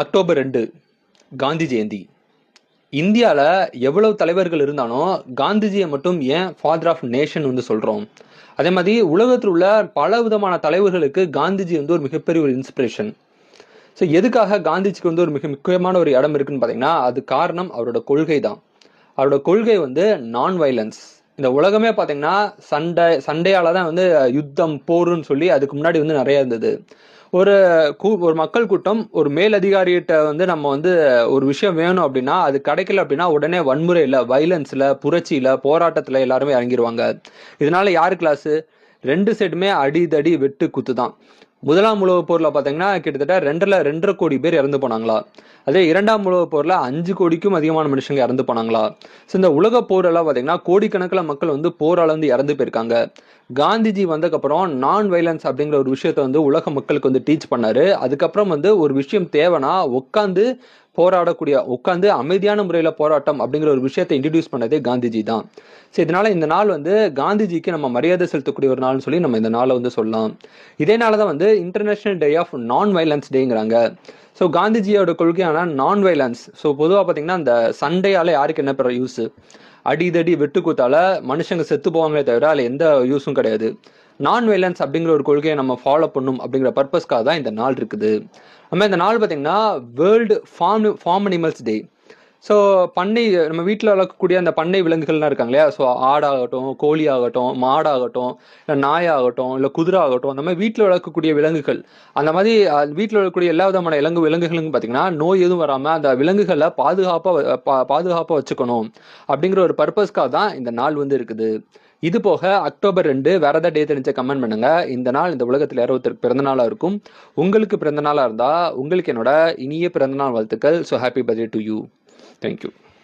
October 2 Gandhi Jayanthi. இந்தியாவில் எவ்வளவு தலைவர்கள் இருந்தாலும் காந்திஜியை மட்டும் ஏன் ஃபாதர் ஆஃப் நேஷன் வந்து சொல்கிறோம்? அதே மாதிரி உலகத்தில் உள்ள பல விதமான தலைவர்களுக்கு காந்திஜி வந்து ஒரு மிகப்பெரிய ஒரு இன்ஸ்பிரேஷன். ஸோ எதுக்காக காந்திஜிக்கு வந்து ஒரு மிக முக்கியமான ஒரு இடம் இருக்குன்னு பார்த்தீங்கன்னா, அது காரணம் அவரோட கொள்கை தான். அவரோட கொள்கை வந்து நான் வைலன்ஸ். இந்த உலகமே பார்த்தீங்கன்னா சண்டையால தான் வந்து யுத்தம் போருன்னு சொல்லி அதுக்கு முன்னாடி வந்து நிறைய இருந்தது. ஒரு மக்கள் கூட்டம் ஒரு மேலதிகாரிகிட்ட வந்து நம்ம வந்து ஒரு விஷயம் வேணும் அப்படின்னா அது கிடைக்கல அப்படின்னா உடனே வன்முறையில், வைலன்ஸில், புரட்சியில், போராட்டத்தில் எல்லாருமே இறங்கிடுவாங்க. இதனால யாரு கிளாஸு? ரெண்டு சைடுமே அடிதடி வெட்டு குத்து தான். முதலாம் உலகப் போரில் பார்த்தீங்கன்னா கிட்டத்தட்ட 2.5 கோடி பேர் இறந்து போனாங்களா? அதே இரண்டாம் உலகப் போரில் 5 கோடிக்கும் அதிகமான மனுஷங்க இறந்து போனாங்களா? ஸோ இந்த உலக போரெல்லாம் பார்த்தீங்கன்னா கோடிக்கணக்கில் மக்கள் வந்து போரால வந்து இறந்து போயிருக்காங்க. காந்திஜி வந்ததுக்கப்புறம் நான் வைலன்ஸ் அப்படிங்கிற ஒரு விஷயத்த வந்து உலக மக்களுக்கு வந்து டீச் பண்ணாரு. அதுக்கப்புறம் வந்து ஒரு விஷயம் தேவைன்னா உட்காந்து அமைதியான முறையில் போராட்டம் அப்படிங்கிற ஒரு விஷயத்தை இன்ட்ரடியூஸ் பண்ணதே காந்திஜி தான். ஸோ இதனால இந்த நாள் வந்து காந்திஜிக்கு நம்ம மரியாதை செலுத்தக்கூடிய ஒரு நாள்னு சொல்லி நம்ம இந்த நாளை வந்து சொல்லலாம். இதே நாள தான் வந்து international day of non violence டேங்கிறாங்க. ஸோ காந்திஜியோட கொள்கையான நான் வைலன்ஸ். ஸோ பொதுவாக பார்த்தீங்கன்னா அந்த சண்டையால யாருக்கு என்ன பெற யூஸ்? அடிதடி வெட்டுக்கூத்தால மனுஷங்க செத்து போவாங்களே தவிர அதில் எந்த யூஸும் கிடையாது. நான் வைலன்ஸ் அப்படிங்கிற ஒரு கொள்கையை நம்ம ஃபாலோ பண்ணும் அப்படிங்கிற பர்பஸ்க்காக தான் இந்த நாள் இருக்குது. நம்ம இந்த நாள் பார்த்தீங்கன்னா வேர்ல்டு ஃபார்ம் அனிமல்ஸ் டே. ஸோ நம்ம வீட்டில் வளர்க்கக்கூடிய அந்த பண்ணை விலங்குகள்லாம் இருக்காங்க இல்லையா? ஸோ ஆடாகட்டும், கோழி ஆகட்டும், மாடாகட்டும், இல்லை நாயாகட்டும், இல்லை குதிரை ஆகட்டும், அந்த மாதிரி வீட்டில் வளர்க்கக்கூடிய விலங்குகள், அந்த மாதிரி வீட்டில் வளர்க்கக்கூடிய எல்லா விதமான விலங்குகளுக்கும் பார்த்தீங்கன்னா நோய் எதுவும் வராமல் அந்த விலங்குகளை பாதுகாப்பாக வச்சுக்கணும் அப்படிங்கிற ஒரு பர்பஸ்க்காக தான் இந்த நாள் வந்து இருக்குது. இது போக அக்டோபர் 2 வேற ஏதாவது டே தெரிஞ்ச கமெண்ட் பண்ணுங்க. இந்த நாள் இந்த உலகத்தில் யாரோ ஒருத்தருக்கு பிறந்த நாளா இருக்கும். உங்களுக்கு பிறந்த நாளா இருந்தா உங்களுக்கு என்னோட இனிய பிறந்தநாள் வாழ்த்துக்கள். So happy birthday to you. Thank you.